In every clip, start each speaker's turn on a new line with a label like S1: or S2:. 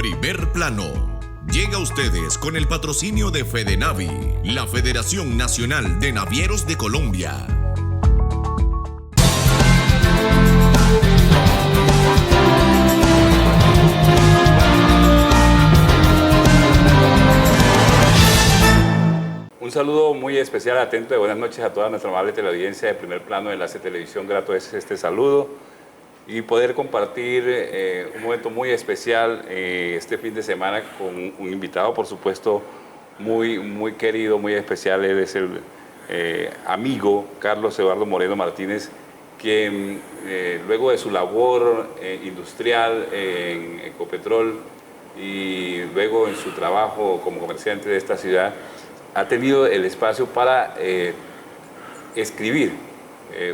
S1: Primer Plano llega a ustedes con el patrocinio de Fedenavi, la Federación Nacional de Navieros de Colombia.
S2: Un saludo muy especial, atento de buenas noches a toda nuestra amable teleaudiencia de Primer Plano de Enlace Televisión. Grato es este saludo y poder compartir un momento muy especial este fin de semana con un invitado, por supuesto, muy querido, muy especial. Él es el amigo Carlos Eduardo Moreno Martínez, quien luego de su labor industrial en Ecopetrol y luego en su trabajo como comerciante de esta ciudad, ha tenido el espacio para escribir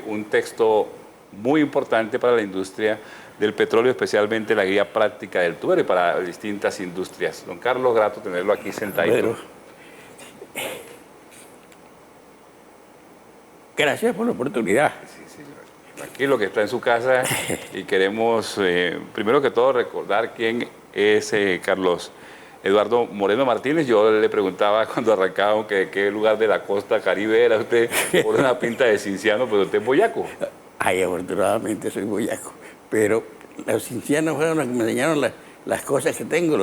S2: un texto muy importante para la industria del petróleo, especialmente la guía práctica del tubero y para distintas industrias. Don Carlos, grato tenerlo aquí sentadito.
S3: Bueno, gracias por la oportunidad.
S2: Sí, tranquilo que está en su casa y queremos, primero que todo, recordar quién es Carlos Eduardo Moreno Martínez. Yo le preguntaba cuando arrancábamos que de qué lugar de la costa caribe era usted, por una pinta de cinciano, pero usted es boyaco.
S3: Ay, afortunadamente soy boyaco, pero los cincianos fueron los que me enseñaron las cosas que tengo,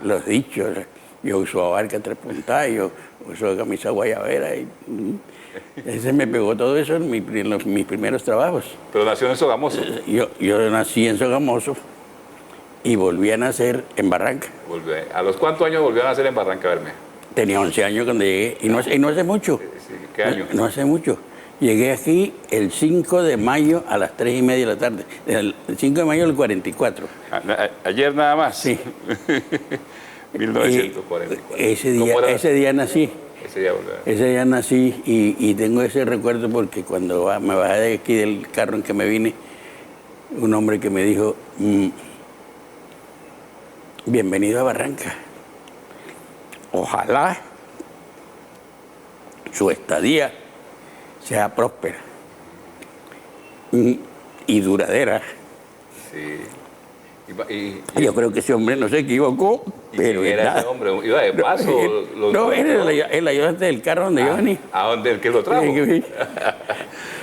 S3: los dichos. Yo uso abarca tres puntas, yo uso camisa guayabera, y ese me pegó todo eso en mis primeros trabajos.
S2: Pero nació en Sogamoso.
S3: Yo nací en Sogamoso y volví a nacer en Barranca.
S2: ¿A los cuántos años volvió a nacer en Barranca Bermeja?
S3: Tenía 11 años cuando llegué, y no hace mucho.
S2: Sí, ¿qué año?
S3: No hace mucho. Llegué aquí el 5 de mayo a las 3:30 de la tarde. El 5 de mayo del 44.
S2: ¿Ayer nada más?
S3: Sí.
S2: 1944.
S3: Ese día nací.
S2: Ese día
S3: nací y tengo ese recuerdo porque cuando me bajé de aquí del carro en que me vine, un hombre que me dijo, bienvenido a Barranca. Ojalá su estadía sea próspera y duradera.
S2: Sí.
S3: Yo creo que ese hombre no se equivocó, pero
S2: era ese hombre, iba de paso.
S3: Era el ayudante del carro donde yo venía.
S2: ¿A dónde? ¿El que lo trajo?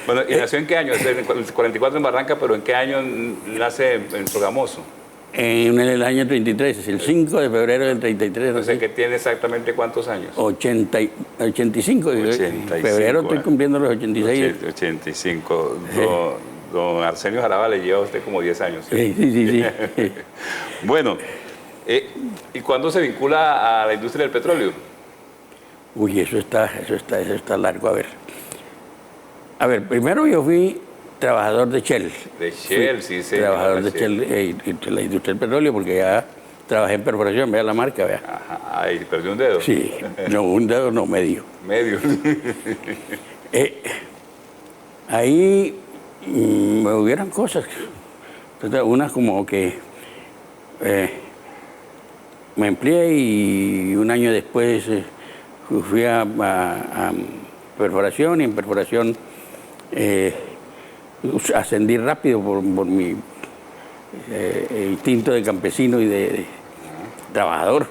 S2: Bueno, ¿y nació en qué año? En el 44 en Barranca, pero ¿en qué año nace en Sogamoso?
S3: En el año 33, el 5 de febrero del 33.
S2: No sé, ¿que tiene exactamente cuántos años?
S3: 85. En febrero estoy cumpliendo los 86.
S2: 85. Don Arsenio Jaraba le lleva a usted como 10 años.
S3: Sí.
S2: Bueno, ¿y cuándo se vincula a la industria del petróleo?
S3: Uy, eso está largo. A ver, primero yo fui trabajador de Shell.
S2: De Shell, sí.
S3: Trabajador de Shell, la industria del petróleo, porque ya trabajé en perforación, vea la marca, vea.
S2: Ajá, ahí perdió un dedo.
S3: Sí, no, un dedo no, medio. Ahí me hubieron cosas. Una como que me empleé y un año después fui a perforación, y en perforación ascendí rápido por mi instinto de campesino y de trabajador.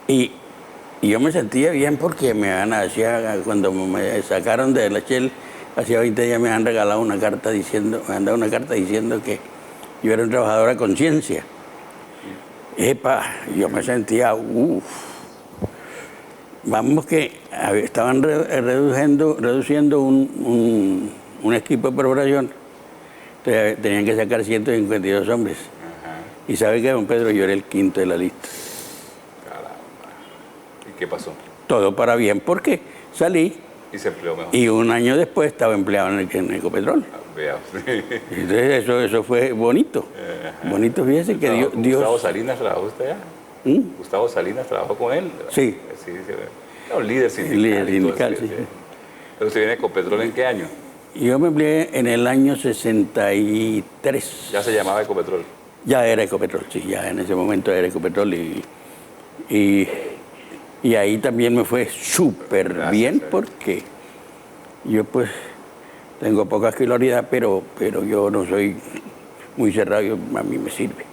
S3: Y yo me sentía bien porque cuando me sacaron de la Shell, hacía 20 días me han regalado una carta diciendo que yo era un trabajador a conciencia. Yo me sentía, vamos que estaban reduciendo un equipo de perforación, tenían que sacar 152 hombres.
S2: Ajá.
S3: Y sabe que, don Pedro, yo era el quinto de la lista.
S2: Caramba. ¿Y qué pasó?
S3: Todo para bien, porque salí
S2: y se empleó mejor.
S3: Y un año después estaba empleado en Ecopetrol.
S2: Vea.
S3: Entonces eso fue bonito.
S2: Ajá.
S3: Bonito, fíjese que Dios...
S2: ¿Gustavo Salinas trabajó usted allá? ¿Gustavo Salinas trabajó con él?
S3: Sí.
S2: Era un líder sindical.
S3: Líder sindical, sí.
S2: ¿Pero usted viene a Ecopetrol en qué año?
S3: Yo me empleé en el año 63.
S2: ¿Ya se llamaba Ecopetrol?
S3: Ya era Ecopetrol, sí, ya en ese momento era Ecopetrol y ahí también me fue súper bien porque yo pues tengo poca escolaridad, pero yo no soy muy cerrado, a mí me sirve.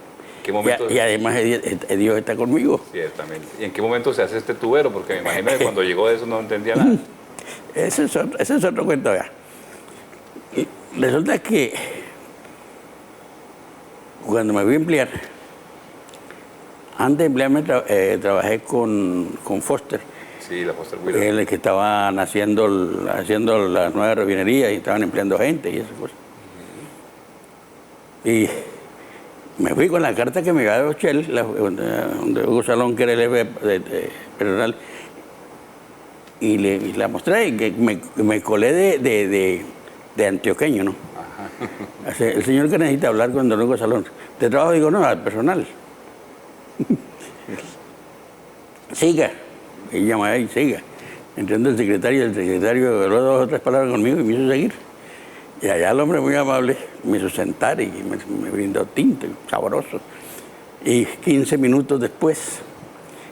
S2: qué momento?
S3: Y además Dios está conmigo.
S2: Ciertamente. ¿Y en qué momento se hace este tubero? Porque me imagino que cuando llegó de eso no entendía nada.
S3: Ese es otro cuento ya. Y resulta que cuando me fui a emplear, antes de emplearme trabajé con Foster.
S2: Sí, la Foster Wheeler.
S3: El que estaban haciendo las nuevas refinerías y estaban empleando gente y esas cosas. Y me fui con la carta que me había dado Shell, donde Hugo Salón, que era el jefe de personal, y la mostré, y que me colé de antioqueño, ¿no? El señor que necesita hablar con don Hugo Salón. ¿De trabajo? Digo, no, al personal. Siga. Y llama ahí, siga. Entrando el secretario habló 2 o 3 palabras conmigo y me hizo seguir. Y allá el hombre muy amable me hizo sentar y me brindó tinto, sabroso. Y 15 minutos después,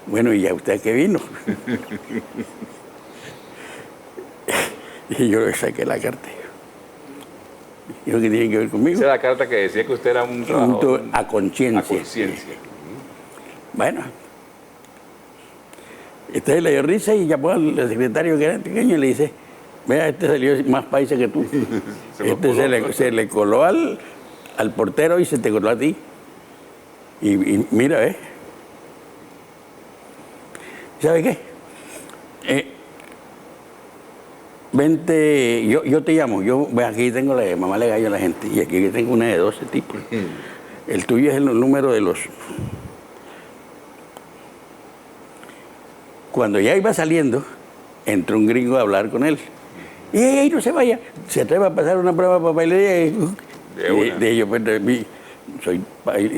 S3: bueno, ¿y ya usted qué vino? Y yo le saqué la carta. ¿Y lo que tiene que ver conmigo?
S2: Esa es la carta que decía que usted era un trabajador
S3: a conciencia.
S2: a conciencia.
S3: Bueno. Entonces le dio risa y llamó al secretario, que era pequeño, y le dice, vea, este salió más paisa que tú. Se le coló al portero y se te coló a ti. Y mira, ¿sabe qué? Vente, yo te llamo. Aquí tengo la mamá le gallo a la gente, y aquí tengo una de 12 tipos. El tuyo es el número de los... Cuando ya iba saliendo, entró un gringo a hablar con él. Y ¡ey, no se vaya! Se atreve a pasar una prueba para bailar. De ellos, pues,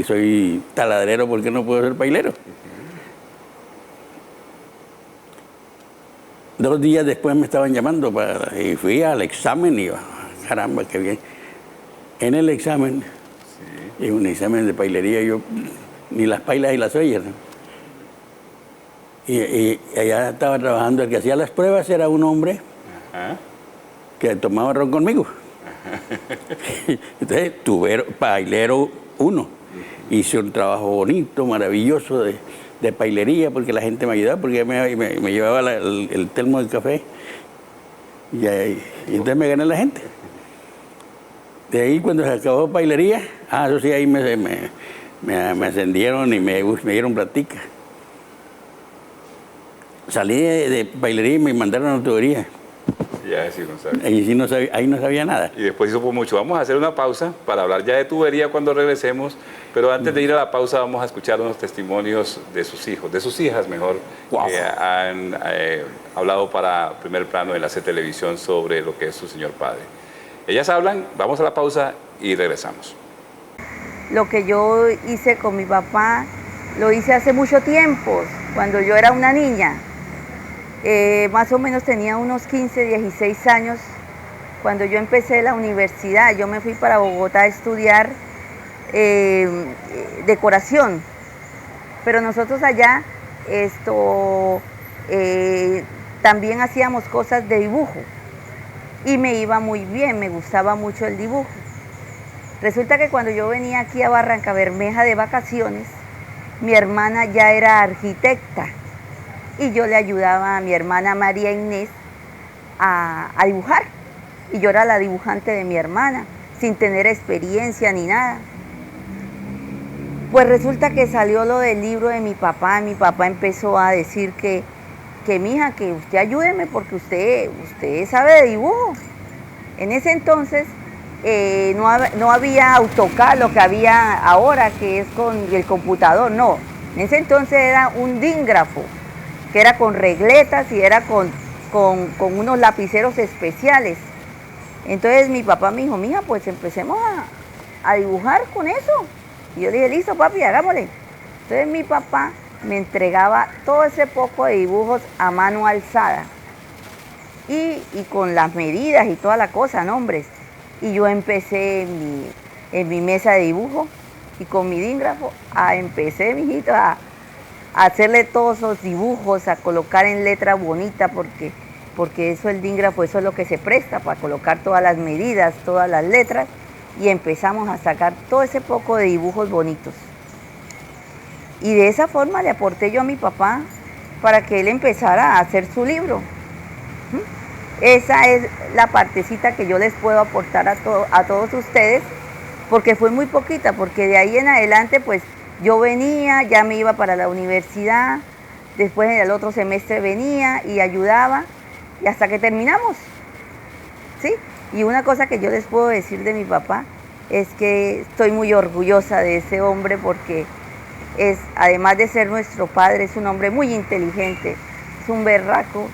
S3: soy taladrero, ¿por qué no puedo ser bailero? 2 días después me estaban llamando y fui al examen y caramba, qué bien. En el examen, sí. Un examen de bailería, yo ni las bailas y las oyes, ¿no? Y allá estaba trabajando, el que hacía las pruebas era un hombre que tomaba ron conmigo. Entonces, bailero 1. Hice un trabajo bonito, maravilloso de bailería, porque la gente me ayudaba, porque me llevaba el termo del café. Y entonces me gané la gente. De ahí, cuando se acabó bailería, eso sí, ahí me ascendieron y me dieron platica. Salí de bailería y me mandaron a la tubería.
S2: Ya, sí, no sabía.
S3: Ahí no sabía nada.
S2: Y después supo mucho. Vamos a hacer una pausa para hablar ya de tubería cuando regresemos, pero antes de ir a la pausa vamos a escuchar unos testimonios de sus hijos, de sus hijas mejor,
S3: wow.
S2: Que han hablado para Primer Plano en la Televisión sobre lo que es su señor padre. Ellas hablan, vamos a la pausa y regresamos.
S4: Lo que yo hice con mi papá, lo hice hace mucho tiempo, cuando yo era una niña. Más o menos tenía unos 15, 16 años, cuando yo empecé la universidad. Yo me fui para Bogotá a estudiar decoración, pero nosotros allá también hacíamos cosas de dibujo y me iba muy bien, me gustaba mucho el dibujo. Resulta que cuando yo venía aquí a Barranca Bermeja de vacaciones, mi hermana ya era arquitecta y yo le ayudaba a mi hermana María Inés a dibujar. Y yo era la dibujante de mi hermana, sin tener experiencia ni nada. Pues resulta que salió lo del libro de mi papá empezó a decir que mija, que usted ayúdeme porque usted sabe de dibujo. En ese entonces no había AutoCAD, lo que había ahora, que es con el computador, no. En ese entonces era un dígrafo, que era con regletas y era con unos lapiceros especiales. Entonces mi papá me dijo, mija, pues empecemos a dibujar con eso. Y yo le dije, listo papi, hagámosle. Entonces mi papá me entregaba todo ese poco de dibujos a mano alzada. Y con las medidas y toda la cosa, nombres. Y yo empecé en mi mesa de dibujo y con mi dígrafo empecé, mijito, a hacerle todos esos dibujos, a colocar en letra bonita, porque eso, el dígrafo, eso es lo que se presta para colocar todas las medidas, todas las letras, y empezamos a sacar todo ese poco de dibujos bonitos. Y de esa forma le aporté yo a mi papá para que él empezara a hacer su libro. Esa es la partecita que yo les puedo aportar a todos ustedes, porque fue muy poquita, porque de ahí en adelante pues yo venía, ya me iba para la universidad, después en el otro semestre venía y ayudaba, y hasta que terminamos, ¿sí? Y una cosa que yo les puedo decir de mi papá es que estoy muy orgullosa de ese hombre, porque además de ser nuestro padre, es un hombre muy inteligente, es un berraco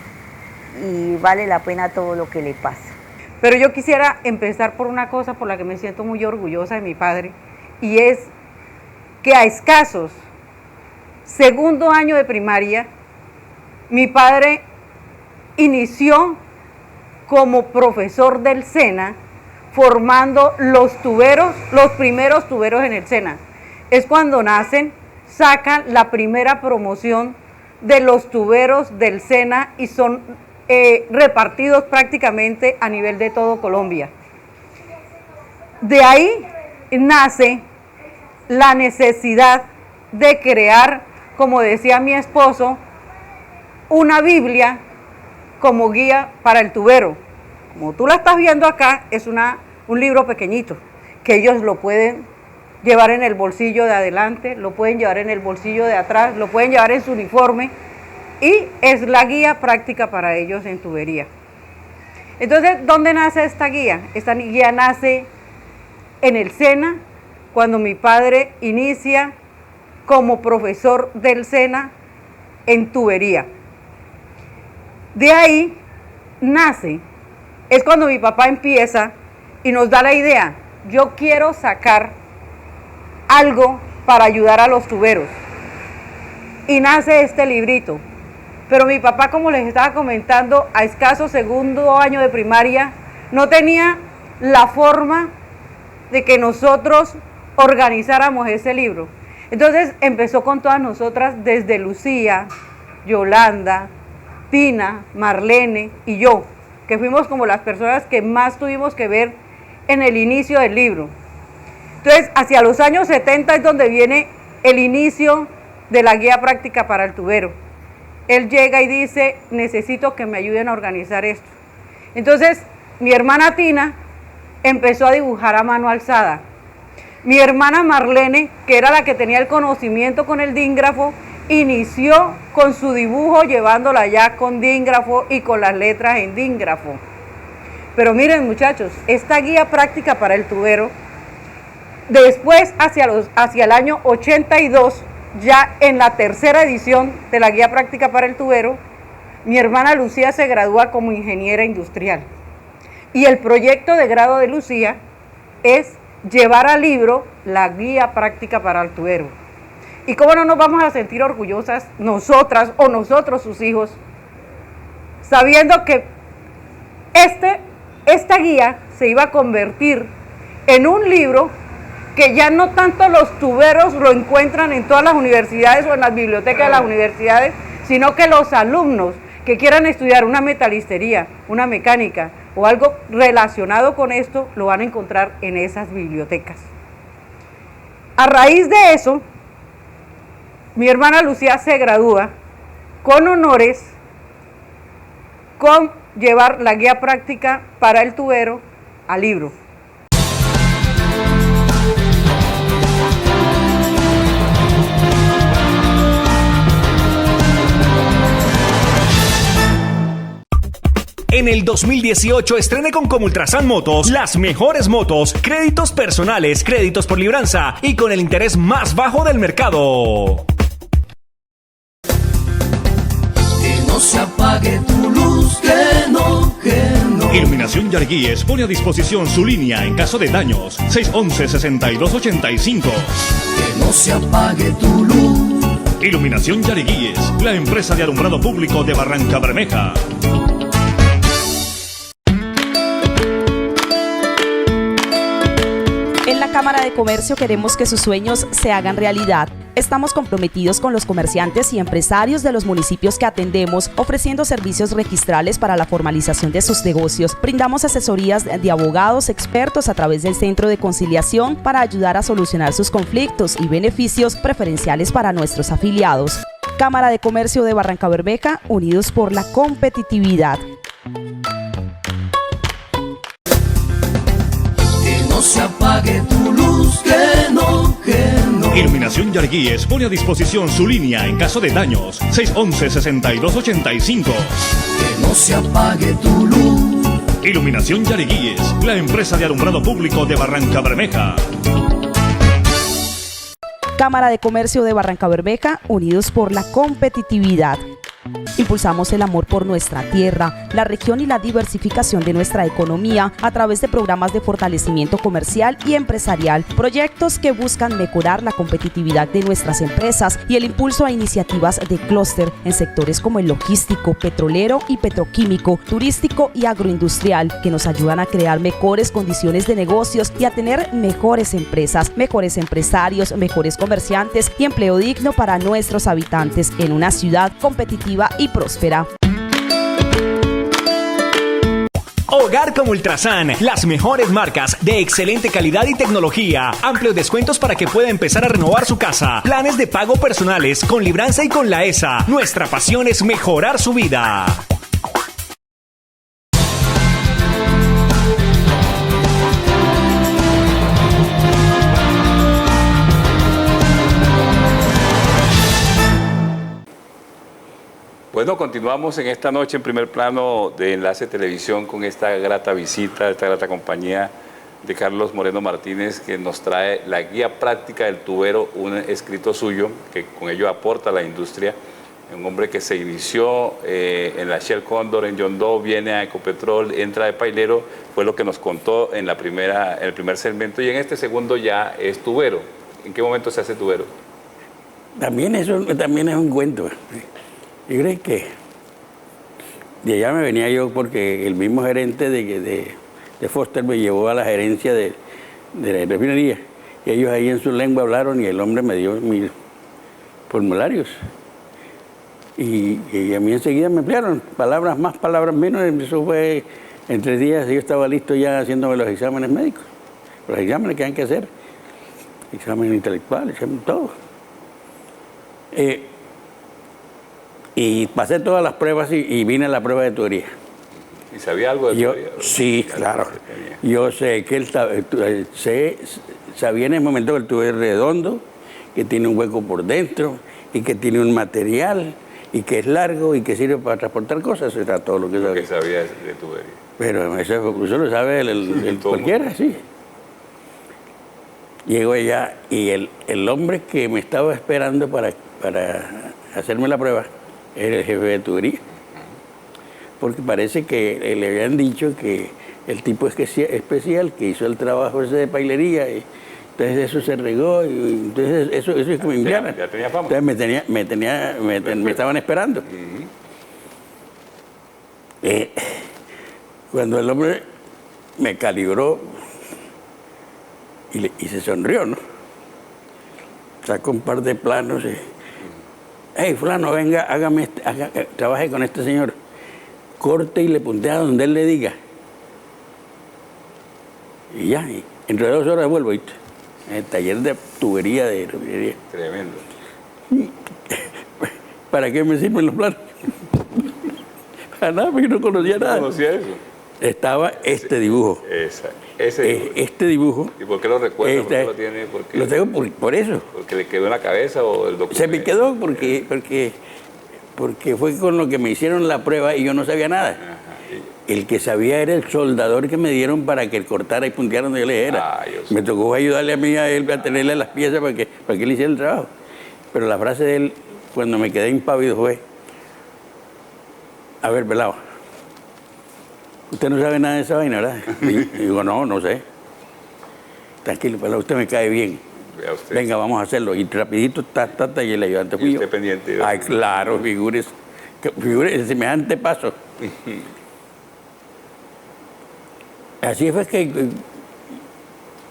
S4: y vale la pena todo lo que le pasa.
S5: Pero yo quisiera empezar por una cosa por la que me siento muy orgullosa de mi padre, y es que a escasos segundo año de primaria, mi padre inició como profesor del SENA, formando los primeros tuberos en el SENA. Es cuando nacen, sacan la primera promoción de los tuberos del SENA y son repartidos prácticamente a nivel de todo Colombia. De ahí nace la necesidad de crear, como decía mi esposo, una Biblia como guía para el tubero. Como tú la estás viendo acá, es un libro pequeñito, que ellos lo pueden llevar en el bolsillo de adelante, lo pueden llevar en el bolsillo de atrás, lo pueden llevar en su uniforme, y es la guía práctica para ellos en tubería. Entonces, ¿dónde nace esta guía? Esta guía nace en el SENA, cuando mi padre inicia como profesor del SENA en tubería. De ahí nace, es cuando mi papá empieza y nos da la idea: yo quiero sacar algo para ayudar a los tuberos. Y nace este librito. Pero mi papá, como les estaba comentando, a escaso segundo año de primaria, no tenía la forma de que nosotros organizáramos ese libro. Entonces empezó con todas nosotras, desde Lucía, Yolanda, Tina, Marlene y yo, que fuimos como las personas que más tuvimos que ver en el inicio del libro. Entonces, hacia los años 70 es donde viene el inicio de la guía práctica para el tubero. Él llega y dice: necesito que me ayuden a organizar esto. Entonces, mi hermana Tina empezó a dibujar a mano alzada. Mi hermana Marlene, que era la que tenía el conocimiento con el dígrafo, inició con su dibujo, llevándola ya con dígrafo y con las letras en dígrafo. Pero miren, muchachos, esta guía práctica para el tubero, después hacia el año 82, ya en la tercera edición de la guía práctica para el tubero, mi hermana Lucía se gradúa como ingeniera industrial. Y el proyecto de grado de Lucía es llevar al libro la guía práctica para el tubero. ¿Y cómo no nos vamos a sentir orgullosas nosotras o nosotros, sus hijos, sabiendo que esta guía se iba a convertir en un libro que ya no tanto los tuberos lo encuentran en todas las universidades o en las bibliotecas de las universidades, sino que los alumnos que quieran estudiar una metalistería, una mecánica o algo relacionado con esto, lo van a encontrar en esas bibliotecas. A raíz de eso, mi hermana Lucía se gradúa con honores, con llevar la guía práctica para el tubero al libro.
S6: En el 2018 estrene con Comultrasan Motos las mejores motos, créditos personales, créditos por libranza y con el interés más bajo del mercado.
S7: Que no se apague tu luz, que no.
S8: Iluminación Yarguíes pone a disposición su línea en caso de daños. 611-6285.
S7: Que no se apague tu luz.
S8: Iluminación Yarguíes, la empresa de alumbrado público de Barranca Bermeja.
S9: En la Cámara de Comercio queremos que sus sueños se hagan realidad. Estamos comprometidos con los comerciantes y empresarios de los municipios que atendemos, ofreciendo servicios registrales para la formalización de sus negocios. Brindamos asesorías de abogados expertos a través del Centro de Conciliación para ayudar a solucionar sus conflictos y beneficios preferenciales para nuestros afiliados. Cámara de Comercio de Barrancabermeja, unidos por la competitividad.
S7: Que no se apague tu luz, que no.
S8: Iluminación Yarguíes pone a disposición su línea en caso de daños. 611-6285.
S7: Que no se apague tu luz.
S8: Iluminación Yarguíes, la empresa de alumbrado público de Barrancabermeja.
S9: Cámara de Comercio de Barrancabermeja, unidos por la competitividad. Impulsamos el amor por nuestra tierra, la región y la diversificación de nuestra economía a través de programas de fortalecimiento comercial y empresarial, proyectos que buscan mejorar la competitividad de nuestras empresas y el impulso a iniciativas de clúster en sectores como el logístico, petrolero y petroquímico, turístico y agroindustrial, que nos ayudan a crear mejores condiciones de negocios y a tener mejores empresas, mejores empresarios, mejores comerciantes y empleo digno para nuestros habitantes en una ciudad competitiva y próspera.
S6: Hogar como Ultrasan, las mejores marcas de excelente calidad y tecnología, amplios descuentos para que pueda empezar a renovar su casa, planes de pago personales con libranza y con la ESA. Nuestra pasión es mejorar su vida.
S2: Bueno, continuamos en esta noche en primer plano de Enlace Televisión con esta grata visita, esta grata compañía de Carlos Moreno Martínez, que nos trae la guía práctica del tubero, un escrito suyo que con ello aporta a la industria. Un hombre que se inició en la Shell Cóndor, en John Doe, viene a Ecopetrol, entra de pailero, fue lo que nos contó en el primer segmento, y en este segundo ya es tubero. ¿En qué momento se hace tubero?
S3: También es un cuento. Yo creo que de allá me venía yo porque el mismo gerente de Foster me llevó a la gerencia de la refinería. Y ellos ahí en su lengua hablaron y el hombre me dio mis formularios. Y a mí enseguida me emplearon, palabras más, palabras menos. Eso fue en 3 días, yo estaba listo ya haciéndome los exámenes médicos. Los exámenes que hay que hacer. Examen intelectual, examen todo. Y pasé todas las pruebas y vine a la prueba de tubería.
S2: ¿Y sabía algo de tubería?
S3: Sí, claro. Yo sé que sabía en el momento que el tubo es redondo, que tiene un hueco por dentro y que tiene un material y que es largo y que sirve para transportar cosas. Eso era todo lo que sabía.
S2: Lo que sabía de tubería.
S3: Pero eso lo sabe el cualquiera, sí. Llego allá y el hombre que me estaba esperando para hacerme la prueba era el jefe de tubería. Porque parece que le habían dicho que el tipo especial que hizo el trabajo ese de pailería, y entonces eso se regó, y entonces eso es que me enviaron.
S2: Ya tenía fama.
S3: Entonces me estaban esperando. Cuando el hombre me calibró y se sonrió, ¿no? Sacó un par de planos y... Hey, fulano, venga, trabaje con este señor. Corte y le puntea donde él le diga. Y ya, y entre 2 horas vuelvo. En el taller de tubería de refinería.
S2: Tremendo.
S3: ¿Para qué me sirven los planos? Para nada, porque no conocía nada.
S2: ¿No conocía eso?
S3: Estaba este dibujo.
S2: Ese dibujo.
S3: Este dibujo.
S2: ¿Y por qué lo recuerda? ¿Por qué lo tiene?
S3: Lo tengo por eso.
S2: ¿Porque le quedó en la cabeza o el documento?
S3: Se me quedó porque fue con lo que me hicieron la prueba y yo no sabía nada. Ajá. El que sabía era el soldador que me dieron para que él cortara y punteara donde yo le dijera. Me tocó ayudarle a él a tenerle las piezas para que él hiciera el trabajo. Pero la frase de él, cuando me quedé impávido, fue: a ver, pelado, usted no sabe nada de esa vaina, ¿verdad? Y digo, no sé. Tranquilo, pelado, usted me cae bien. Venga, vamos a hacerlo. Y rapidito, y el ayudante fui yo.
S2: ¿Usted pendiente?
S3: Ay, claro, figúrese semejante paso. Así fue que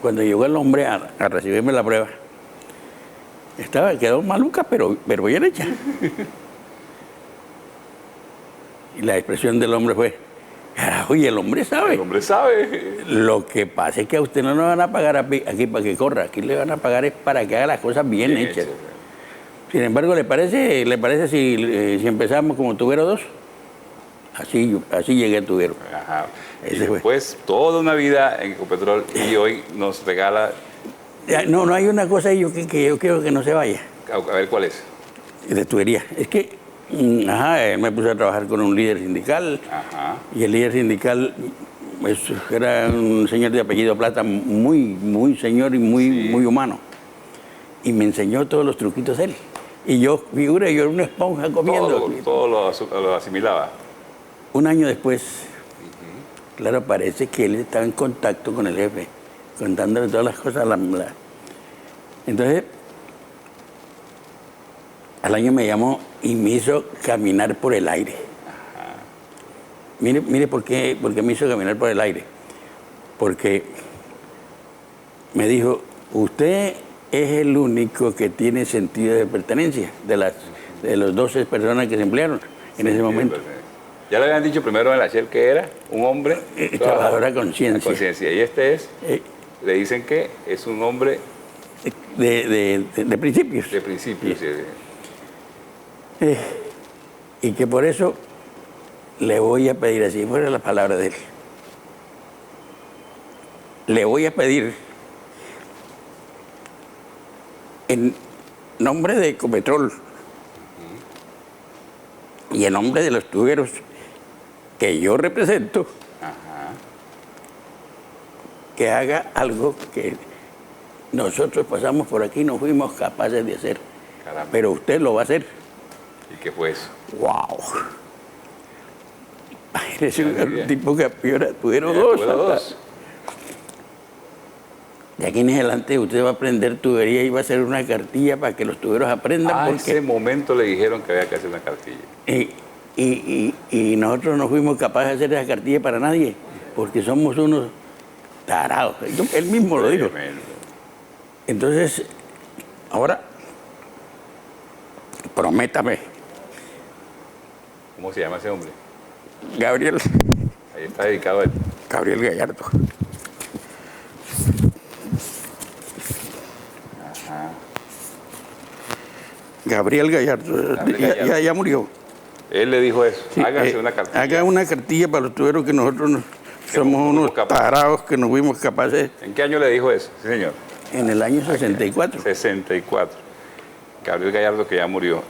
S3: Cuando llegó el hombre a recibirme la prueba, quedó maluca, pero bien hecha. Y la expresión del hombre fue, carajo, y el hombre sabe.
S2: El hombre sabe.
S3: Lo que pasa es que a usted no le van a pagar aquí para que corra, aquí le van a pagar es para que haga las cosas bien hechas. Sin embargo, ¿le parece si empezamos como tubero 2? Así llegué a tubero.
S2: Ajá. Y después toda una vida en Ecopetrol y hoy nos regala...
S3: No hay una cosa ahí que yo quiero que no se vaya.
S2: A ver, ¿cuál es?
S3: De tubería. Es que, él me puse a trabajar con un líder sindical.
S2: Ajá.
S3: Y el líder sindical era un señor de apellido Plata, muy señor y muy humano. Y me enseñó todos los truquitos él. Y yo era una esponja comiendo.
S2: Todo lo asimilaba.
S3: Un año después, claro, parece que él estaba en contacto con el jefe, contándole todas las cosas. Entonces, al año me llamó y me hizo caminar por el aire.
S2: Ajá.
S3: Mire por qué me hizo caminar por el aire. Porque me dijo, usted es el único que tiene sentido de pertenencia de los 12 personas que se emplearon en ese momento.
S2: Ya le habían dicho primero en la Shell que era un hombre
S3: trabajador a conciencia.
S2: Y este es, le dicen que es un hombre
S3: de principios.
S2: De principios, sí.
S3: Y que por eso le voy a pedir, así fuera la palabra de él, le voy a pedir en nombre de Ecopetrol y en nombre de los tuberos que yo represento, que haga algo que nosotros pasamos por aquí y no fuimos capaces de hacer.
S2: Caramba.
S3: Pero usted lo va a hacer.
S2: ¿Y qué fue eso?
S3: ¡Wow! Eres un tipo que tuvieron dos. De aquí en adelante usted va a aprender tubería y va a hacer una cartilla para que los tuberos aprendan.
S2: En ese momento le dijeron que había que hacer una cartilla.
S3: Y nosotros no fuimos capaces de hacer esa cartilla para nadie, porque somos unos tarados. Él mismo lo dijo. Entonces, ahora, prométame.
S2: ¿Cómo se llama ese hombre?
S3: Gabriel.
S2: Ahí está dedicado a él.
S3: Gabriel Gallardo.
S2: Ajá.
S3: Gabriel Gallardo. Ya murió.
S2: Él le dijo eso.
S3: Sí,
S2: hágase una cartilla.
S3: Haga una cartilla para los tuberos que nosotros somos unos tarados que no fuimos capaces.
S2: ¿En qué año le dijo eso? Sí, señor.
S3: En el año 64.
S2: 64. Gabriel Gallardo, que ya murió.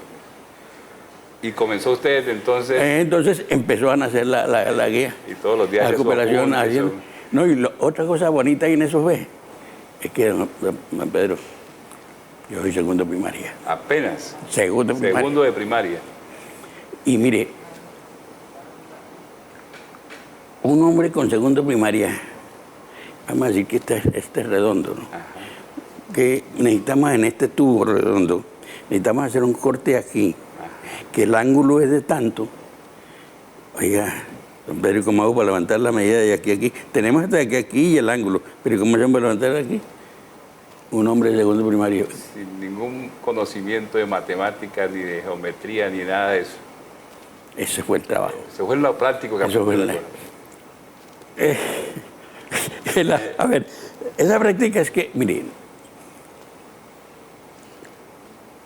S2: ¿Y comenzó usted entonces?
S3: Entonces empezó a nacer la guía.
S2: Y todos los días
S3: la cooperación. No, y otra cosa bonita ahí en esos ve es que, don Pedro, yo soy segundo de primaria.
S2: Apenas.
S3: Segundo
S2: de primaria.
S3: Y mire, un hombre con segundo de primaria, vamos a decir que este es redondo, ¿no?
S2: Ajá.
S3: Que necesitamos en este tubo redondo, necesitamos hacer un corte aquí, que el ángulo es de tanto. Oiga, don Pedro, ¿cómo hago para levantar la medida de aquí a aquí? Tenemos hasta aquí a aquí y el ángulo, pero ¿cómo hacemos para levantar aquí? Un hombre de segundo primario.
S2: Sin ningún conocimiento de matemáticas, ni de geometría, ni nada de eso.
S3: Ese fue el trabajo.
S2: Ese fue lo práctico que
S3: eso fue a ver, esa práctica es que, miren,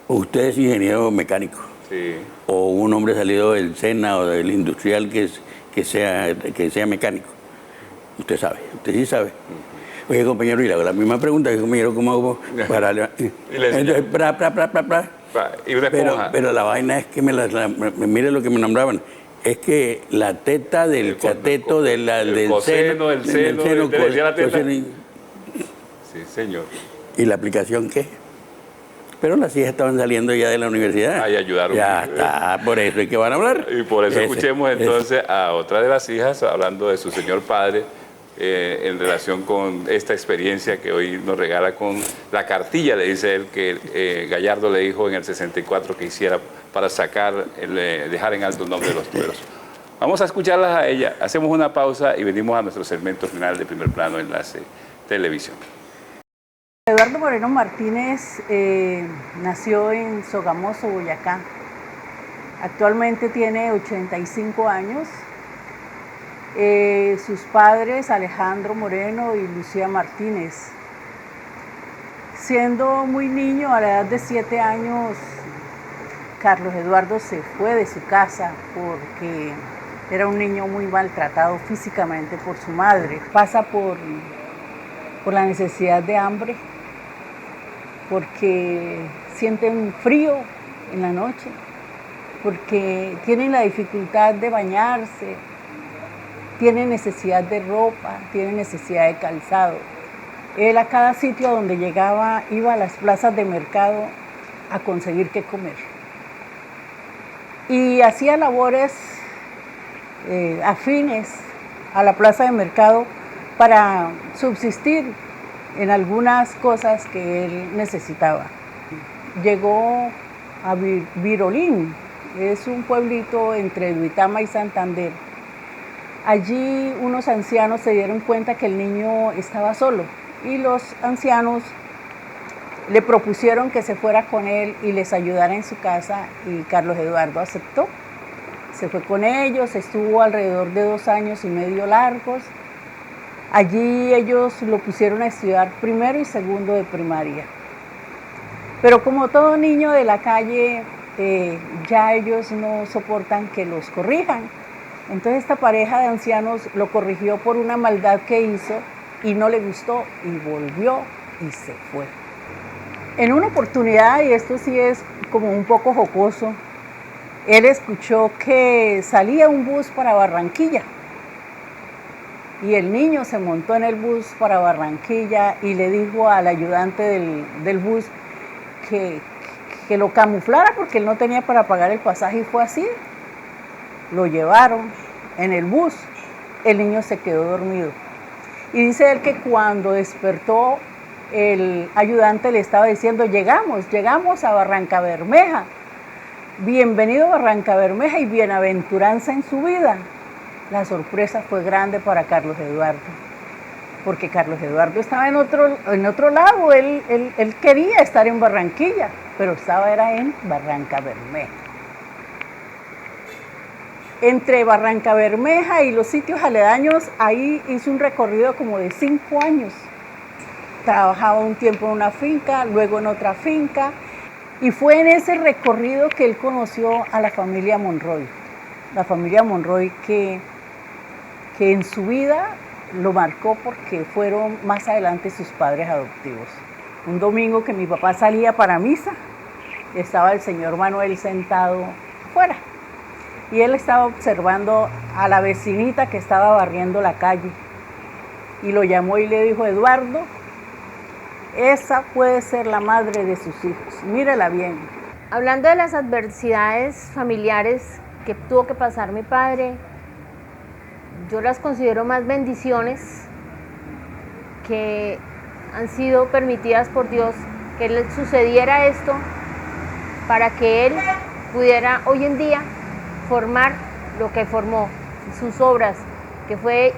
S3: usted es ingeniero mecánico.
S2: Sí.
S3: O un hombre salido del SENA o del industrial que sea mecánico. Usted sabe, usted sí sabe. Oye, compañero, y le hago la misma pregunta, compañero, ¿cómo hago para...? Entonces,
S2: Y una esponja.
S3: Pero la vaina es que mire lo que me nombraban. Es que la teta del cateto del
S2: coseno, del seno, la teta.
S3: Sí,
S2: señor.
S3: ¿Y la aplicación qué? Pero las hijas estaban saliendo ya de la universidad.
S2: Ahí ayudaron.
S3: Ya está, por eso es que van a hablar.
S2: Y por eso escuchemos entonces a otra de las hijas hablando de su señor padre en relación con esta experiencia que hoy nos regala con la cartilla, le dice él, que Gallardo le dijo en el 64 que hiciera para dejar en alto el nombre de los tuberos. Vamos a escucharlas a ella. Hacemos una pausa y venimos a nuestro segmento final de Primer Plano Enlace Televisión.
S10: Eduardo Moreno Martínez nació en Sogamoso, Boyacá. Actualmente tiene 85 años. Sus padres, Alejandro Moreno y Lucía Martínez. Siendo muy niño, a la edad de 7 años, Carlos Eduardo se fue de su casa porque era un niño muy maltratado físicamente por su madre. Pasa por la necesidad de hambre, porque sienten frío en la noche, porque tienen la dificultad de bañarse, tienen necesidad de ropa, tienen necesidad de calzado. Él a cada sitio a donde llegaba iba a las plazas de mercado a conseguir qué comer. Y hacía labores afines a la plaza de mercado para subsistir en algunas cosas que él necesitaba. Llegó a Virolín, es un pueblito entre Duitama y Santander. Allí unos ancianos se dieron cuenta que el niño estaba solo y los ancianos le propusieron que se fuera con él y les ayudara en su casa, y Carlos Eduardo aceptó. Se fue con ellos, estuvo alrededor de 2 años y medio largos. Allí ellos lo pusieron a estudiar primero y segundo de primaria. Pero como todo niño de la calle, ya ellos no soportan que los corrijan. Entonces esta pareja de ancianos lo corrigió por una maldad que hizo y no le gustó y volvió y se fue. En una oportunidad, y esto sí es como un poco jocoso, él escuchó que salía un bus para Barranquilla. Y el niño se montó en el bus para Barranquilla y le dijo al ayudante del bus que lo camuflara porque él no tenía para pagar el pasaje, y fue así. Lo llevaron en el bus, el niño se quedó dormido. Y dice él que cuando despertó, el ayudante le estaba diciendo: llegamos a Barrancabermeja. Bienvenido a Barrancabermeja y bienaventuranza en su vida. La sorpresa fue grande para Carlos Eduardo, porque Carlos Eduardo estaba en otro lado. Él quería estar en Barranquilla, pero era en Barrancabermeja. Entre Barrancabermeja y los sitios aledaños, ahí hizo un recorrido como de 5 años. Trabajaba un tiempo en una finca, luego en otra finca, y fue en ese recorrido que él conoció a la familia Monroy. La familia Monroy que en su vida lo marcó porque fueron más adelante sus padres adoptivos. Un domingo que mi papá salía para misa, estaba el señor Manuel sentado fuera y él estaba observando a la vecinita que estaba barriendo la calle y lo llamó y le dijo: Eduardo, esa puede ser la madre de sus hijos, mírela bien.
S11: Hablando de las adversidades familiares que tuvo que pasar mi padre, yo las considero más bendiciones que han sido permitidas por Dios, que le sucediera esto para que él pudiera hoy en día formar lo que formó, sus obras, que fue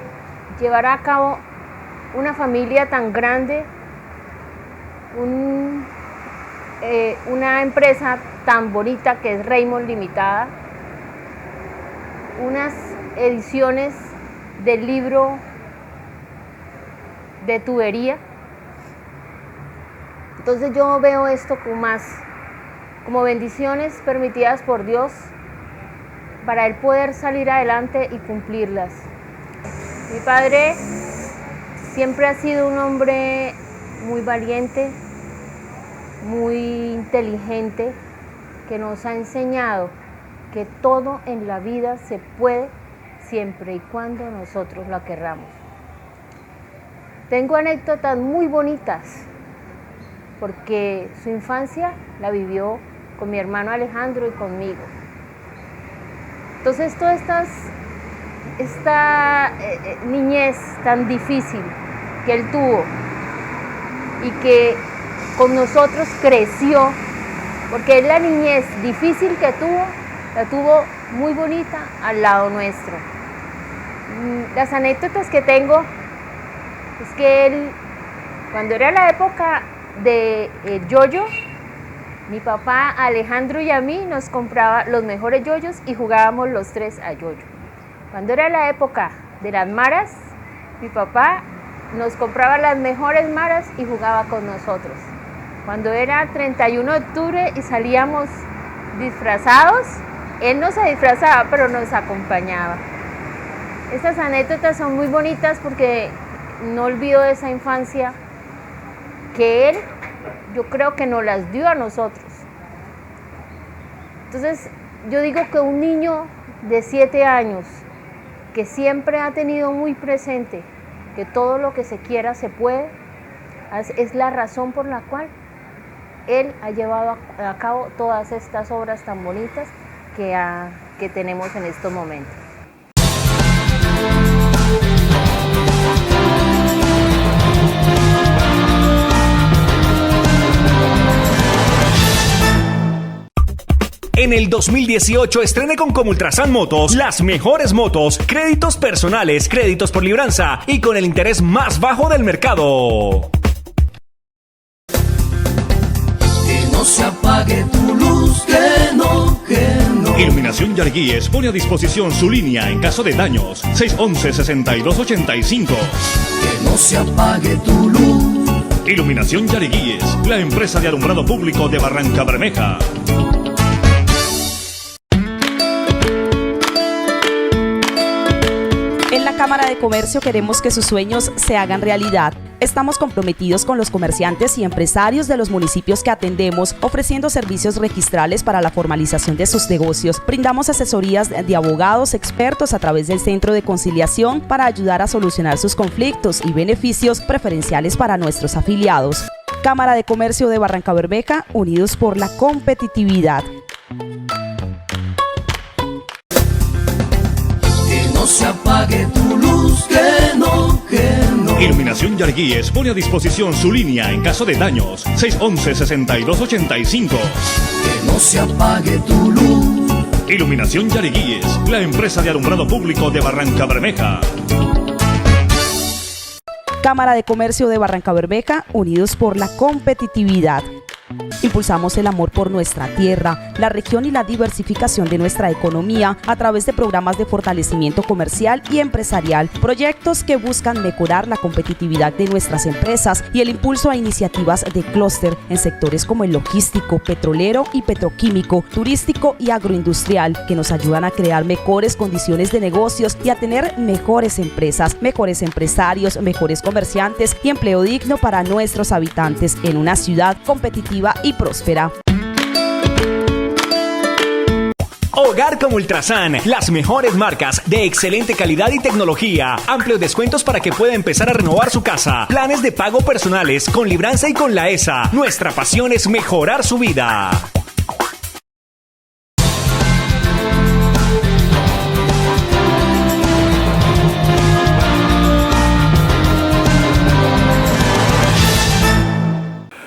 S11: llevar a cabo una familia tan grande, una empresa tan bonita que es Raymond Limitada, unas ediciones del libro de tubería. Entonces yo veo esto como bendiciones permitidas por Dios para él poder salir adelante y cumplirlas. Mi padre siempre ha sido un hombre muy valiente, muy inteligente, que nos ha enseñado que todo en la vida se puede siempre y cuando nosotros la querramos. Tengo anécdotas muy bonitas porque su infancia la vivió con mi hermano Alejandro y conmigo. Entonces toda esta niñez tan difícil que él tuvo y que con nosotros creció, porque es la niñez difícil que tuvo, la tuvo muy bonita al lado nuestro. Las anécdotas que tengo es que él, cuando era la época de yoyo, mi papá Alejandro y a mí nos compraba los mejores yoyos y jugábamos los tres a yoyo. Cuando era la época de las maras, mi papá nos compraba las mejores maras y jugaba con nosotros. Cuando era 31 de octubre y salíamos disfrazados, él no se disfrazaba, pero nos acompañaba. Estas anécdotas son muy bonitas porque no olvido esa infancia que él, yo creo que nos las dio a nosotros. Entonces, yo digo que un niño de 7 años que siempre ha tenido muy presente que todo lo que se quiera se puede, es la razón por la cual él ha llevado a cabo todas estas obras tan bonitas que tenemos en estos momentos.
S6: En el 2018 estrene con Comultrasan Motos las mejores motos, créditos personales, créditos por libranza y con el interés más bajo del mercado.
S7: Que no se apague tu luz, que no, que no.
S8: Iluminación Yarguíes pone a disposición su línea en caso de daños. 611-6285.
S7: Que no se apague tu luz.
S8: Iluminación Yarguíes, la empresa de alumbrado público de Barrancabermeja.
S9: En la Cámara de Comercio queremos que sus sueños se hagan realidad. Estamos comprometidos con los comerciantes y empresarios de los municipios que atendemos, ofreciendo servicios registrales para la formalización de sus negocios. Brindamos asesorías de abogados expertos a través del Centro de Conciliación para ayudar a solucionar sus conflictos y beneficios preferenciales para nuestros afiliados. Cámara de Comercio de Barrancabermeja, unidos por la competitividad.
S7: No se apague tu luz, que no, que no.
S8: Iluminación Yarguíes pone a disposición su línea en caso de daños. 611-6285.
S7: Que no se apague tu luz.
S8: Iluminación Yarguíes, la empresa de alumbrado público de Barrancabermeja.
S9: Cámara de Comercio de Barrancabermeja, unidos por la competitividad. Impulsamos el amor por nuestra tierra, la región y la diversificación de nuestra economía a través de programas de fortalecimiento comercial y empresarial, proyectos que buscan mejorar la competitividad de nuestras empresas y el impulso a iniciativas de clúster en sectores como el logístico, petrolero y petroquímico, turístico y agroindustrial, que nos ayudan a crear mejores condiciones de negocios y a tener mejores empresas, mejores empresarios, mejores comerciantes y empleo digno para nuestros habitantes en una ciudad competitiva y próspera.
S6: Hogar como Ultrasan, las mejores marcas de excelente calidad y tecnología, amplios descuentos para que pueda empezar a renovar su casa, planes de pago personales con libranza y con la ESA. Nuestra pasión es mejorar su vida.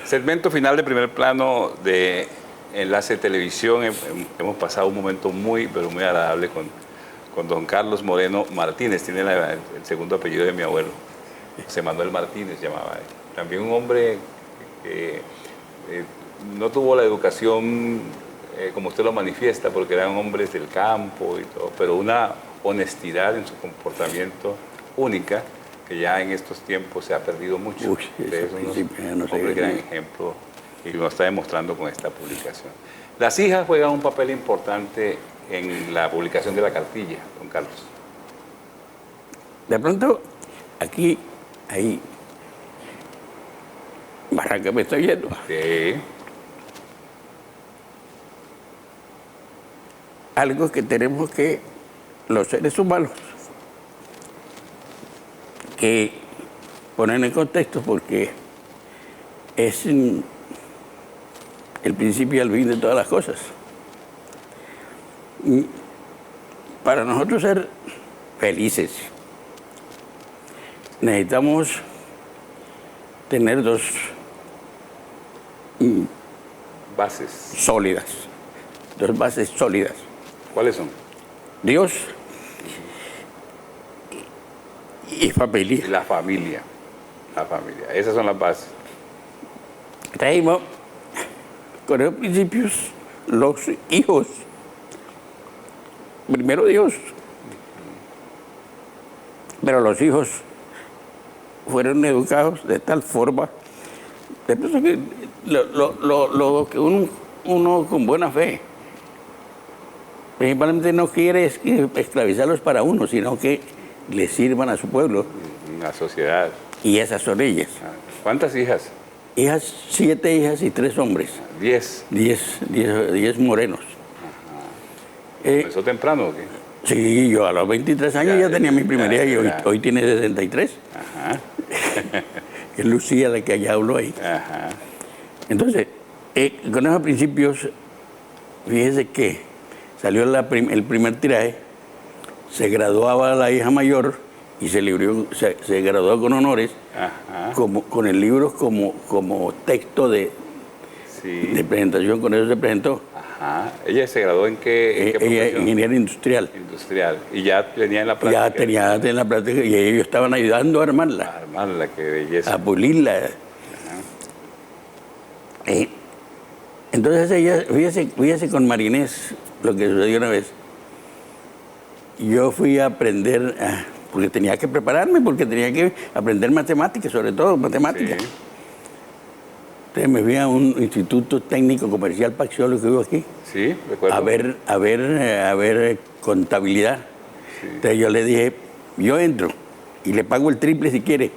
S2: Segmento final de primer plano de Enlace Televisión. Hemos pasado un momento muy, pero muy agradable con don Carlos Moreno Martínez. Tiene el segundo apellido de mi abuelo. José Manuel Martínez llamaba él. También un hombre que no tuvo la educación como usted lo manifiesta, porque eran hombres del campo y todo, pero una honestidad en su comportamiento única, que ya en estos tiempos se ha perdido mucho. Ustedes son unos hombres gran ejemplo y lo está demostrando con esta publicación. Las hijas juegan un papel importante en la publicación de la cartilla, don Carlos.
S3: De pronto, aquí, ahí, Barranca me estoy yendo.
S2: Sí.
S3: Algo que tenemos que, los seres humanos, que poner en contexto, porque es el principio y el fin de todas las cosas. Y para nosotros ser felices, necesitamos tener dos
S2: bases
S3: sólidas. Dos bases sólidas.
S2: ¿Cuáles son?
S3: Dios y familia.
S2: La familia. La familia. Esas son las bases.
S3: Traímos con esos principios los hijos. Primero Dios. Pero los hijos fueron educados de tal forma, de que lo que uno con buena fe, principalmente no quiere esclavizarlos para uno, sino que le sirvan a su pueblo.
S2: La sociedad.
S3: Y esas son ellas.
S2: ¿Cuántas hijas?
S3: 7 hijas y 3 hombres.
S2: 10.
S3: 10 morenos.
S2: ¿Empezó temprano o qué?
S3: Sí, yo a los 23 años ya tenía mi primera hija y hoy tiene 63.
S2: Ajá.
S3: Es Lucía la que allá habló ahí.
S2: Ajá.
S3: Entonces, con esos principios, fíjese que salió el primer tiraje, se graduaba la hija mayor y se graduó con honores, con el libro como texto de presentación, con eso se presentó.
S2: Ajá. ¿Ella se graduó en qué
S3: ella ingeniera industrial.
S2: Industrial. ¿Y ya tenía en la práctica?
S3: Ya tenía en la práctica y ellos estaban ayudando a armarla.
S2: A armarla, qué belleza.
S3: A pulirla. Entonces ella, fíjese con Marinés lo que sucedió una vez. Yo fui a aprender, porque tenía que prepararme, porque tenía que aprender matemáticas, sobre todo matemáticas. Sí. Entonces me fui a un instituto técnico comercial Paxiolo que vivo aquí.
S2: Sí, recuerdo.
S3: A ver contabilidad. Sí. Entonces yo le dije, yo entro y le pago el triple si quiere,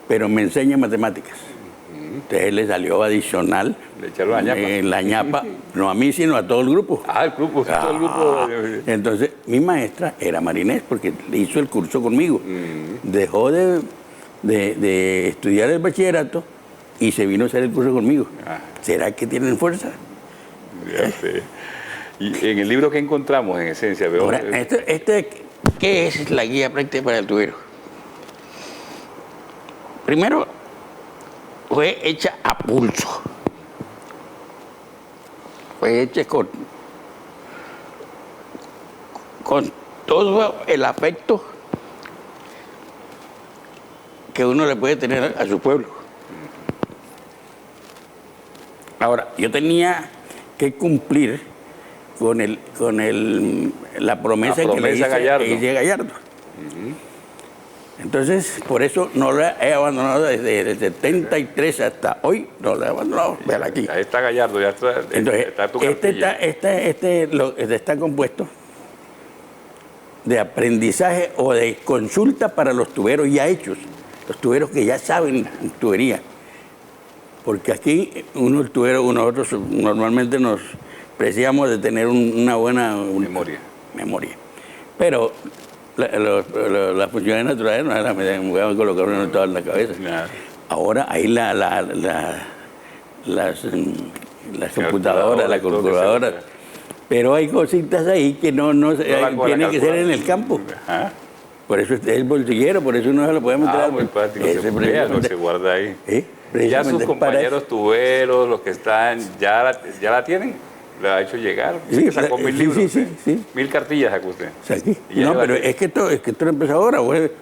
S3: pero me enseña matemáticas. Entonces le salió adicional.
S2: Le echaron la ñapa.
S3: La ñapa, no a mí, sino a todo el grupo.
S2: El grupo, todo el grupo.
S3: Entonces, mi maestra era Marinés, porque hizo el curso conmigo. Dejó de estudiar el bachillerato y se vino a hacer el curso conmigo. ¿Será que tienen fuerza?
S2: Ya sé. Y en el libro que encontramos, en esencia, veo...
S3: Ahora, ¿qué es la guía práctica para el tubero? Primero, fue hecha a pulso. Fue hecha con todo el afecto que uno le puede tener a su pueblo. Ahora, yo tenía que cumplir con la promesa que le hice a Gallardo. Entonces, por eso no la he abandonado desde el 73 hasta hoy, no la he abandonado. Vean aquí.
S2: Ahí está Gallardo, ya está.
S3: Entonces,
S2: está tu cartilla.
S3: está compuesto de aprendizaje o de consulta para los tuberos ya hechos, los tuberos que ya saben tubería. Porque aquí nosotros normalmente nos preciamos de tener una buena memoria. Pero las funciones naturales no las me a colocar uno todo en la cabeza. Ahora hay las computadoras, las calculadoras. Pero hay cositas ahí que no tienen que ser en el campo. Por eso es el bolsillero, por eso no se lo puede meter.
S2: Muy práctico, se guarda ahí. Ya sus compañeros tuberos, los que están, ¿ya la tienen? ¿Le ha hecho llegar?
S3: Sí,
S2: sacó 1000 libros.
S3: Sí.
S2: 1000 cartillas sacó usted.
S3: No, pero es que esto no empezó ahora.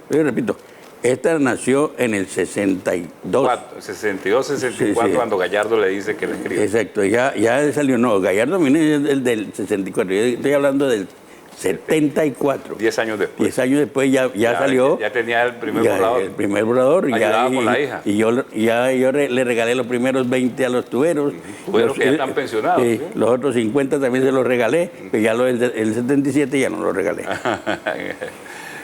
S3: Yo repito, esta nació en el 62.
S2: 62, 64, cuando Gallardo le dice que le escribe.
S3: Exacto, ya salió. No, Gallardo viene del 64. Yo estoy hablando del 74.
S2: 10 años después.
S3: 10 años después ya salió.
S2: Ya tenía el primer borrador.
S3: El primer borrador.
S2: Ayudaba con la hija.
S3: Y yo le regalé los primeros 20 a los tuberos.
S2: Tuberos que ya están pensionados.
S3: Los otros 50 también se los regalé, pero ya el 77 ya no los regalé.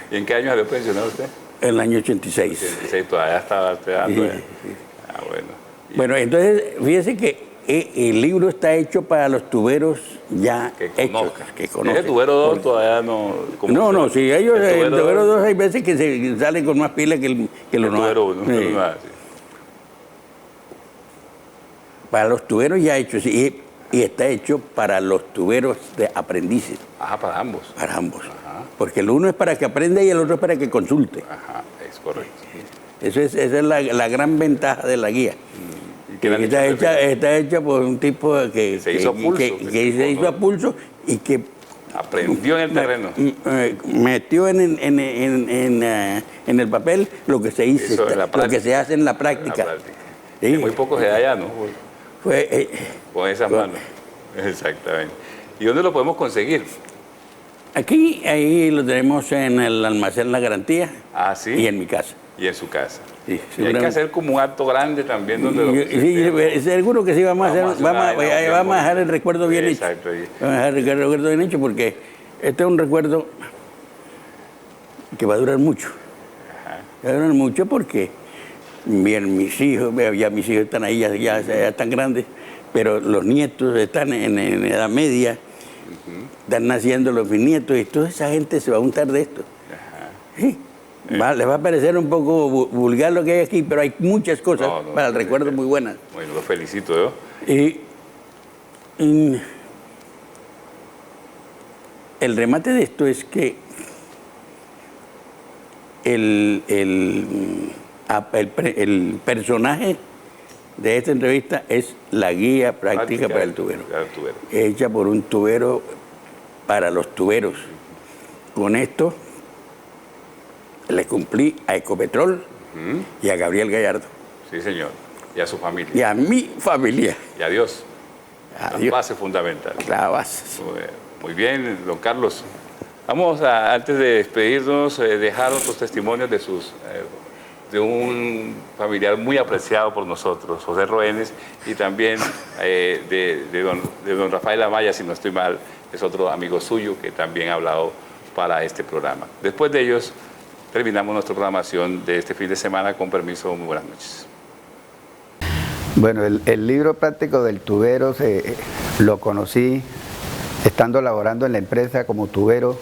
S2: ¿Y en qué año salió pensionado usted?
S3: En el año 86.
S2: 86, todavía estaba estudiando.
S3: Bueno, entonces, fíjese que el libro está hecho para los tuberos ya hechos. Que conozcan.
S2: El tubero 2 todavía no...
S3: No, sí, ellos, el tubero 2 hay veces que se salen con más pilas que el
S2: tubero 1.
S3: Para los tuberos ya hechos, y está hecho para los tuberos de aprendices.
S2: Para ambos.
S3: Para ambos. Porque el uno es para que aprenda y el otro es para que consulte.
S2: Es correcto.
S3: Esa es la gran ventaja de la guía. Está hecha por un tipo que se hizo a pulso y que
S2: aprendió en el terreno.
S3: Metió en el papel lo que se hizo, lo que se hace en la práctica. Sí.
S2: Muy poco se da allá, ¿no?
S3: Fue,
S2: Con esas manos. Exactamente. ¿Y dónde lo podemos conseguir?
S3: aquí, ahí lo tenemos en el almacén La Garantía.
S2: Ah, sí.
S3: Y en mi casa.
S2: Y en su casa.
S3: Sí,
S2: y hay que hacer como un acto grande también donde lo...
S3: Sí, seguro que sí, vamos a dejar el recuerdo bien hecho.
S2: Exacto.
S3: Vamos a dejar el recuerdo bien hecho porque este es un recuerdo que va a durar mucho. Va a durar mucho porque bien, mis hijos están ahí, ya están grandes, pero los nietos están en edad media, están naciendo los bisnietos y toda esa gente se va a untar de esto. ¿Sí? Les va a parecer un poco vulgar lo que hay aquí, pero hay muchas cosas para el recuerdo muy buenas.
S2: Bueno, lo felicito yo.
S3: El remate de esto es que el personaje de esta entrevista es la guía práctica para el tubero, hecha por un tubero para los tuberos. Con esto le cumplí a Ecopetrol y a Gabriel Gallardo.
S2: Sí, señor. Y a su familia.
S3: Y a mi familia.
S2: Y a Dios. La base fundamental.
S3: La base.
S2: Muy bien, don Carlos. Vamos a, antes de despedirnos, dejar otros testimonios de un familiar muy apreciado por nosotros, José Roenes, y también de don Rafael Amaya, si no estoy mal, es otro amigo suyo que también ha hablado para este programa. Después de ellos, terminamos nuestra programación de este fin de semana. Con permiso, muy buenas noches.
S12: Bueno, el libro práctico del tubero lo conocí estando laborando en la empresa como tubero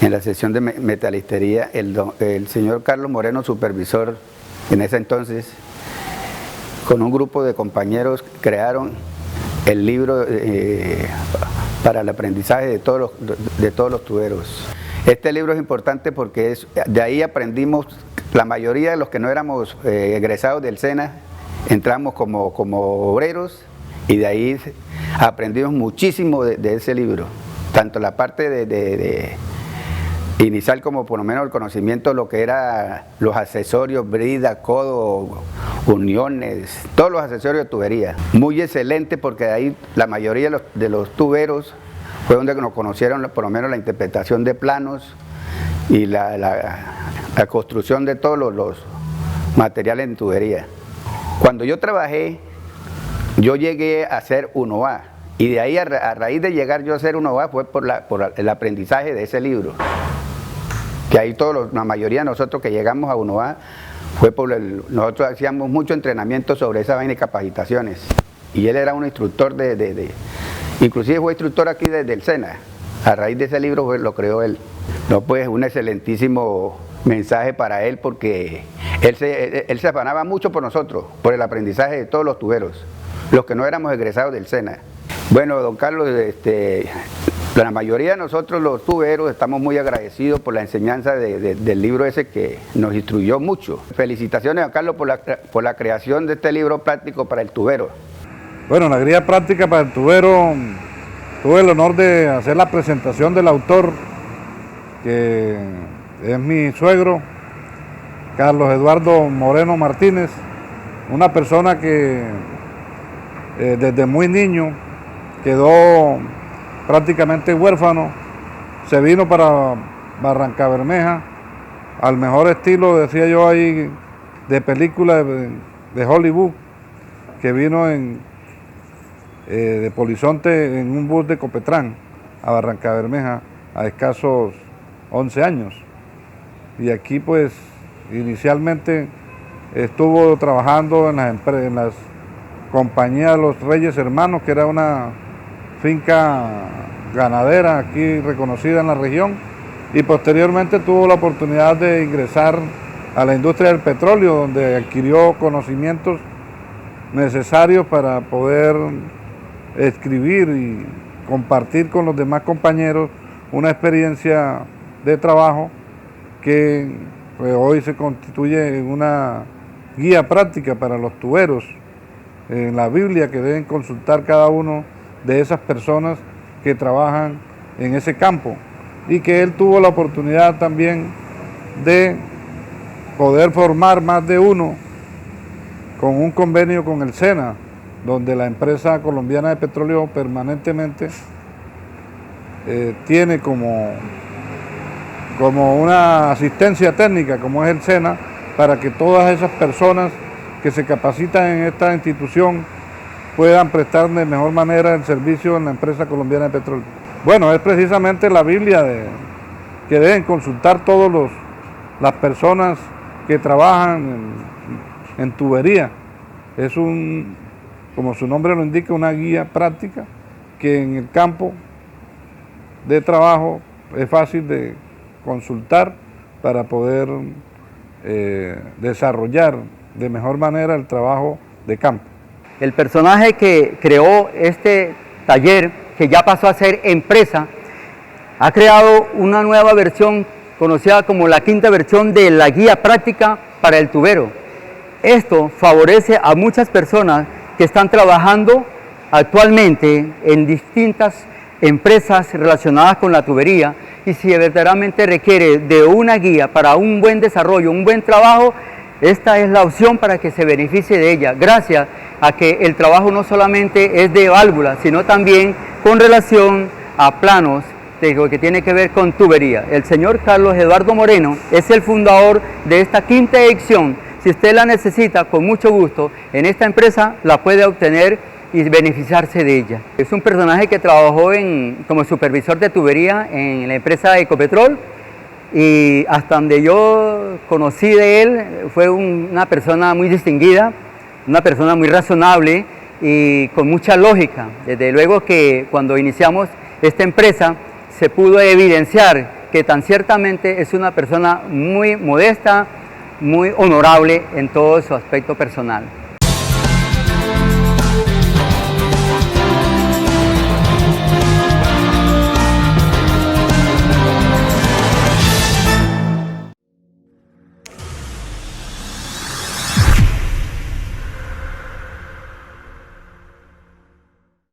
S12: en la sección de metalistería. El señor Carlos Moreno, supervisor en ese entonces, con un grupo de compañeros crearon el libro para el aprendizaje de todos los tuberos. Este libro es importante porque de ahí aprendimos, la mayoría de los que no éramos egresados del SENA, entramos como obreros y de ahí aprendimos muchísimo de ese libro, tanto la parte de inicial como por lo menos el conocimiento de lo que era los accesorios, brida, codo, uniones, todos los accesorios de tubería. Muy excelente porque de ahí la mayoría de los tuberos fue donde nos conocieron por lo menos la interpretación de planos y la construcción de todos los materiales en tubería. Cuando yo trabajé, yo llegué a ser 1A y de ahí a raíz de llegar yo a ser 1A fue por el aprendizaje de ese libro. Que ahí la mayoría de nosotros que llegamos a 1A fue nosotros hacíamos mucho entrenamiento sobre esa vaina y capacitaciones. Y él era un instructor inclusive fue instructor aquí desde el SENA. A raíz de ese libro lo creó él. No, pues un excelentísimo mensaje para él porque él se afanaba mucho por nosotros, por el aprendizaje de todos los tuberos, los que no éramos egresados del SENA. Bueno, don Carlos, la mayoría de nosotros los tuberos estamos muy agradecidos por la enseñanza del libro ese que nos instruyó mucho. Felicitaciones a Carlos por la creación de este libro práctico para el tubero.
S13: Bueno, la guía práctica para el tubero, tuve el honor de hacer la presentación del autor, que es mi suegro, Carlos Eduardo Moreno Martínez, una persona que desde muy niño quedó prácticamente huérfano, se vino para Barrancabermeja, al mejor estilo, decía yo ahí, de película de Hollywood, que vino de Polizonte en un bus de Copetrán a Barrancabermeja a escasos 11 años. Y aquí pues inicialmente estuvo trabajando en las compañías de los Reyes Hermanos, que era una finca ganadera aquí reconocida en la región, y posteriormente tuvo la oportunidad de ingresar a la industria del petróleo, donde adquirió conocimientos necesarios para poder escribir y compartir con los demás compañeros una experiencia de trabajo que pues, hoy se constituye en una guía práctica para los tuberos, en la Biblia que deben consultar cada uno de esas personas que trabajan en ese campo, y que él tuvo la oportunidad también de poder formar más de uno con un convenio con el SENA, donde la empresa colombiana de petróleo permanentemente tiene como una asistencia técnica, como es el SENA, para que todas esas personas que se capacitan en esta institución puedan prestar de mejor manera el servicio en la empresa colombiana de petróleo. Bueno, es precisamente la Biblia que deben consultar todas las personas que trabajan en tubería. Es como su nombre lo indica, una guía práctica que en el campo de trabajo es fácil de consultar para poder desarrollar de mejor manera el trabajo de campo.
S14: El personaje que creó este taller, que ya pasó a ser empresa, ha creado una nueva versión conocida como la quinta versión de la guía práctica para el tubero. Esto favorece a muchas personas que están trabajando actualmente en distintas empresas relacionadas con la tubería, y si verdaderamente requiere de una guía para un buen desarrollo, un buen trabajo, esta es la opción para que se beneficie de ella, gracias a que el trabajo no solamente es de válvulas, sino también con relación a planos de lo que tiene que ver con tubería. El señor Carlos Eduardo Moreno es el fundador de esta quinta edición. Si usted la necesita, con mucho gusto, en esta empresa la puede obtener y beneficiarse de ella. Es un personaje que trabajó como supervisor de tubería en la empresa Ecopetrol, y hasta donde yo conocí de él fue una persona muy distinguida, una persona muy razonable y con mucha lógica. Desde luego que cuando iniciamos esta empresa se pudo evidenciar que tan ciertamente es una persona muy modesta, muy honorable en todo su aspecto personal.